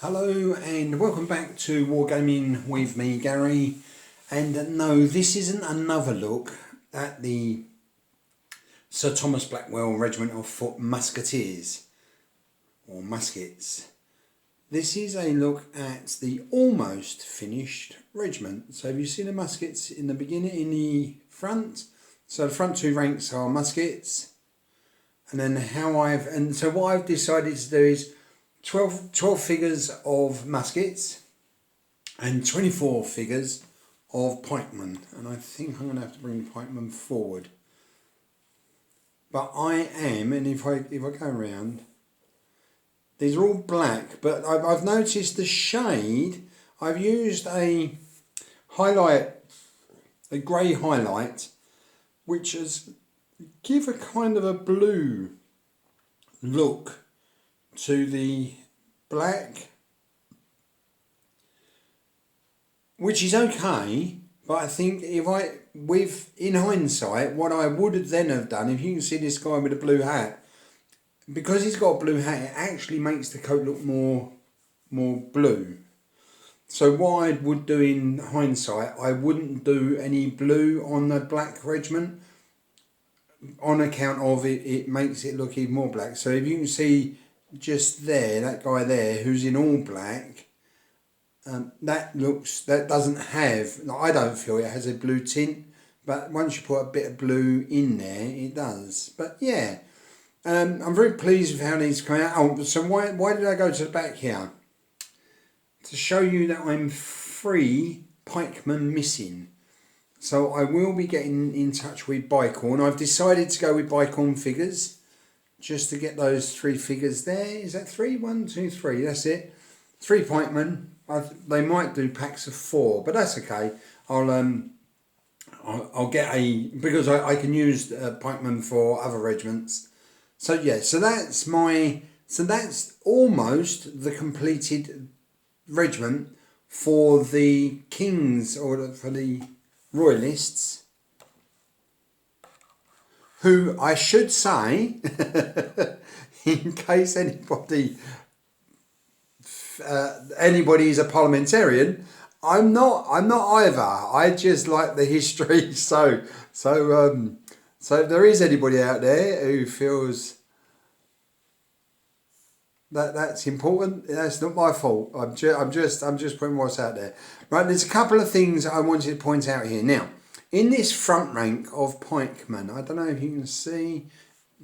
Hello and welcome back to Wargaming with me, Gary. And no, this isn't another look at the Sir Thomas Blackwell Regiment of Foot Musketeers, or muskets. This is a look at the almost finished regiment. So you see the muskets in the beginning, in the front. So the front two ranks are muskets. And then what I've decided to do is 12 figures of muskets and 24 figures of pikemen, and I think I'm going to have to bring the pikemen forward. But I am, and if I go around, these are all black, but I've noticed the shade. I've used a grey highlight, which has give a kind of a blue look to the black, which is okay, but I think in hindsight, what I would then have done, if you can see this guy with a blue hat, because he's got a blue hat, it actually makes the coat look more blue. So what I would do in hindsight, I wouldn't do any blue on the black regiment, on account of it makes it look even more black. So if you can see just there, that guy there who's in all black, that doesn't have, I don't feel it has a blue tint, but once you put a bit of blue in there, it does. But yeah, I'm very pleased with how these come out. Oh, so why did I go to the back here? To show you that I'm 3 pikemen missing. So I will be getting in touch with Bicorn. I've decided to go with Bicorn figures, just to get those 3 figures there. Is that 3? 1, 2, 3. That's it. 3 pikemen. They might do packs of 4, but that's okay. I'll get because I can use pikemen for other regiments. So yeah, so that's almost the completed regiment for the Kings, or for the Royalists, who I should say, in case anybody is a parliamentarian, I'm not either. I just like the history. So if there is anybody out there who feels that's important, that's not my fault. I'm just putting what's out there. Right, there's a couple of things I wanted to point out here. Now, in this front rank of pikemen, I don't know if you can see,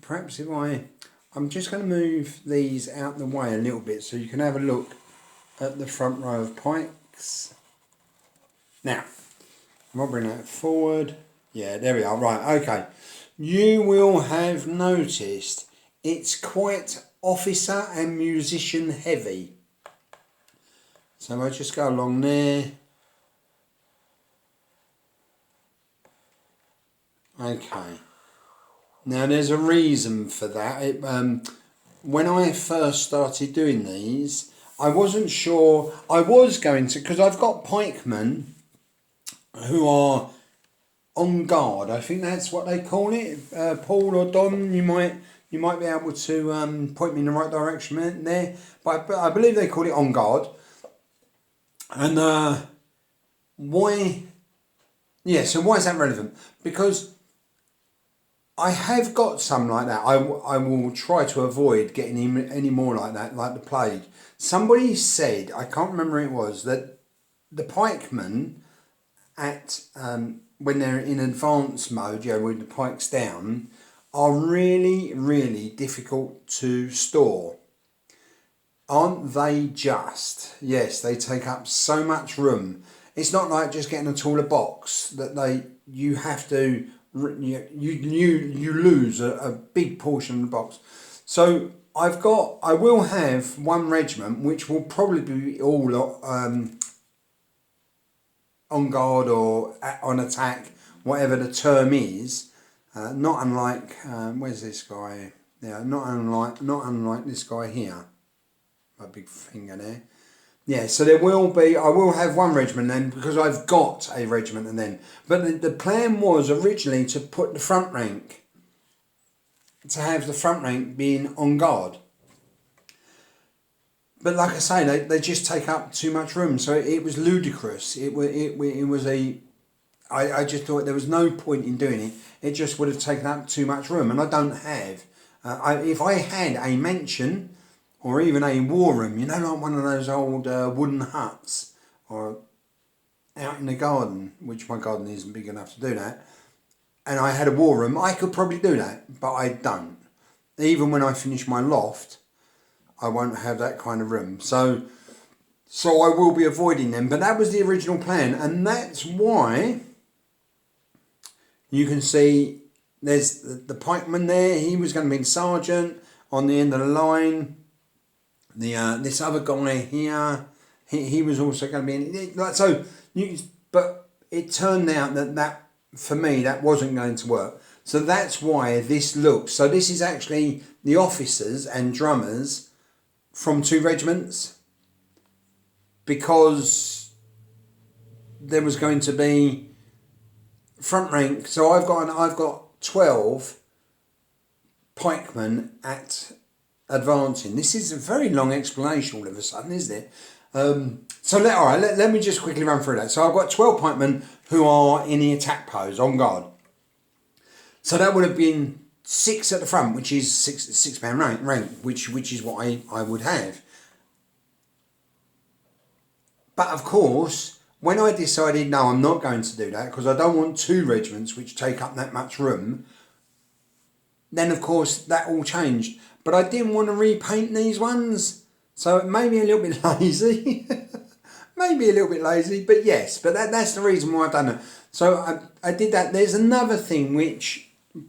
perhaps if I'm just going to move these out the way a little bit so you can have a look at the front row of pikes. Now, I'll bring that forward. Yeah, there we are. Right, okay. You will have noticed it's quite officer and musician heavy. So I'll just go along there. Okay. Now there's a reason for that. When I first started doing these, I wasn't sure. I was going to, because I've got pikemen who are on guard. I think that's what they call it. Paul or Don, you might be able to point me in the right direction there. But I believe they call it on guard. And why? Yeah. So why is that relevant? Because I have got some like that. I will try to avoid getting any more like that, like the plague. Somebody said, I can't remember who it was, that the pikemen when they're in advanced mode, with the pikes down, are really, really difficult to store. Aren't they just? Yes, they take up so much room. It's not like just getting a taller box that you have to. You lose a big portion of the box. So I will have one regiment which will probably be all on guard or on attack, whatever the term is. Not unlike where's this guy? Yeah, not unlike this guy here. My big finger there. Yeah, so I will have one regiment then, because I've got a regiment and then. But the plan was originally to put the front rank, to have the front rank being on guard. but like I say, they just take up too much room. So it was ludicrous. It was a. I just thought there was no point in doing it. It just would have taken up too much room, and I don't have. If I had a mansion, or even a war room, you know, like one of those old wooden huts, or out in the garden, which my garden isn't big enough to do that, and I had a war room, I could probably do that, but I don't. Even when I finish my loft, I won't have that kind of room. So I will be avoiding them. But that was the original plan, and that's why you can see there's the pikeman there. He was going to be sergeant on the end of the line. This other guy here, he was also going to be in. Like so, but it turned out that for me that wasn't going to work. So that's why this looks. So this is actually the officers and drummers from 2 regiments, because there was going to be front rank. So I've got 12 pikemen at advancing. This is a very long explanation all of a sudden, isn't it? Let me just quickly run through that. So I've got 12 pikemen who are in the attack pose on guard. So that would have been 6 at the front, which is six man rank, which is what I would have. But of course, when I decided, no, I'm not going to do that because I don't want 2 regiments which take up that much room, then of course that all changed. But I didn't want to repaint these ones, so it made me a little bit lazy. Maybe a little bit lazy, but yes, but that's the reason why I've done it. So I did that. There's another thing which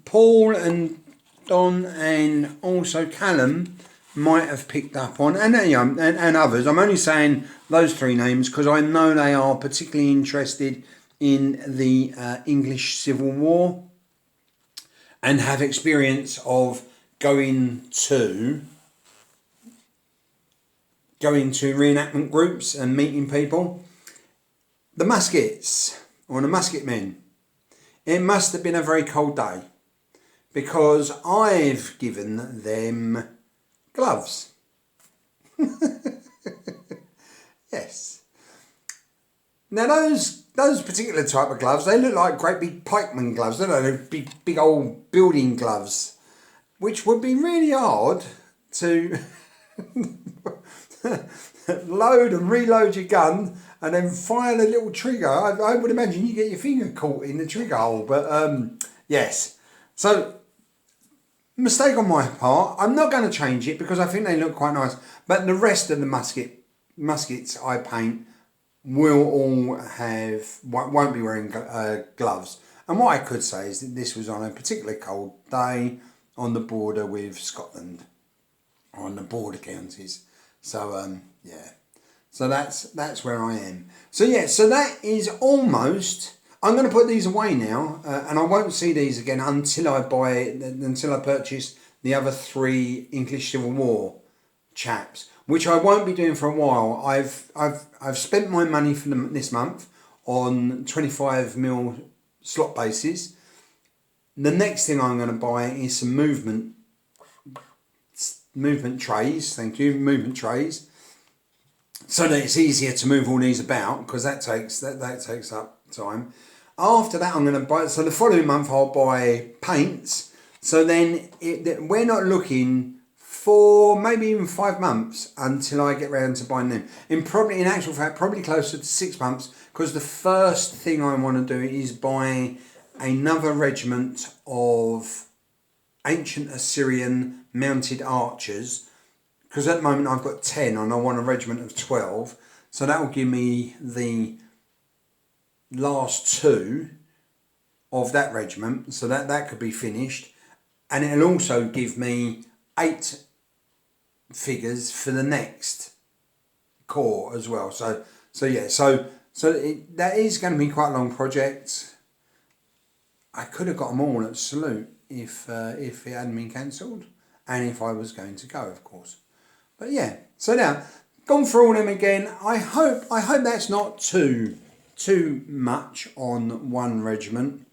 Paul and Don and also Callum might have picked up on, and others. I'm only saying those 3 names because I know they are particularly interested in the English Civil War and have experience of going to reenactment groups and meeting people. The muskets, or the musket men. It must have been a very cold day because I've given them gloves. Yes. Now those particular type of gloves, they look like great big pikeman gloves, don't they? They're big old building gloves, which would be really hard to load and reload your gun and then fire the little trigger. I would imagine you get your finger caught in the trigger hole, but yes. So, mistake on my part. I'm not going to change it because I think they look quite nice, but the rest of the muskets I paint will all won't be wearing gloves. And what I could say is that this was on a particularly cold day on the border with Scotland, or on the border counties. So yeah, so that's where I am. So yeah, so that is almost. I'm going to put these away now, and I won't see these again until I purchase the other 3 English Civil War chaps, which I won't be doing for a while. I've spent my money for this month on 25mm slot bases. The next thing I'm going to buy is some movement trays. Thank you, movement trays, so that it's easier to move all these about because that takes up time. After that, I'm going to buy. So the following month, I'll buy paints. So then we're not looking for maybe even 5 months until I get round to buying them. In actual fact, probably closer to 6 months, because the first thing I want to do is buy another regiment of ancient Assyrian mounted archers, because at the moment I've got 10 and I want a regiment of 12. So that will give me the last 2 of that regiment, so that could be finished, and it'll also give me 8 figures for the next corps as well. So that is going to be quite a long project. I could have got them all at Salute if it hadn't been cancelled, and if I was going to go, of course. But yeah, so now gone through all them again. I hope that's not too much on one regiment,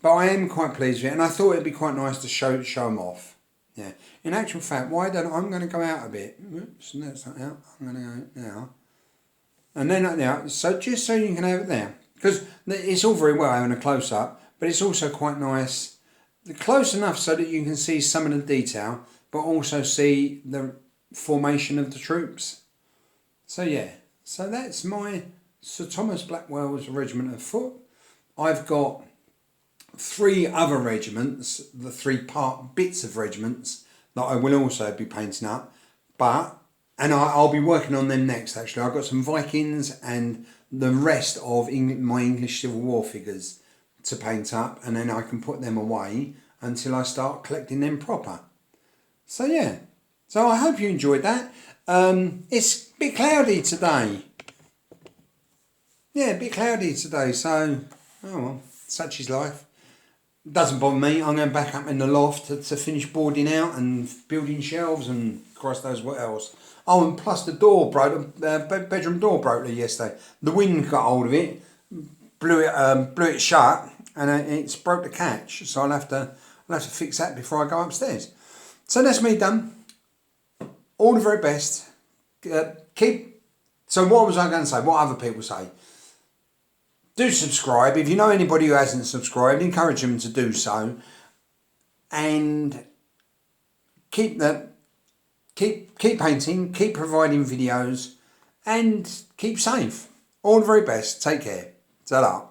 but I am quite pleased with it, and I thought it'd be quite nice to show them off. Yeah. In actual fact, why don't I'm going to go out a bit. Oops, that's not out. I'm going to go now. And then now, so just so you can have it there. Because it's all very well having a close-up, but it's also quite nice. Close enough so that you can see some of the detail, but also see the formation of the troops. So yeah, so that's my Sir Thomas Blackwell's Regiment of Foot. I've got 3 other regiments, the 3 part bits of regiments that I will also be painting up, and I'll be working on them next actually. I've got some Vikings and the rest of my English Civil War figures to paint up, and then I can put them away until I start collecting them proper. So yeah, so I hope you enjoyed that. It's a bit cloudy today. Yeah, a bit cloudy today, so oh well, such is life. Doesn't bother me. I'm going back up in the loft to finish boarding out and building shelves and Christ knows what else. Oh, and plus the door broke, the bedroom door broke there yesterday. The wind got hold of it, blew it shut, and it's broke the catch. So I'll have to fix that before I go upstairs. So that's me done. All the very best. So what was I going to say? What other people say? Do subscribe. If you know anybody who hasn't subscribed, encourage them to do so. And keep painting, keep providing videos, and keep safe. All the very best. Take care. Ta-ra.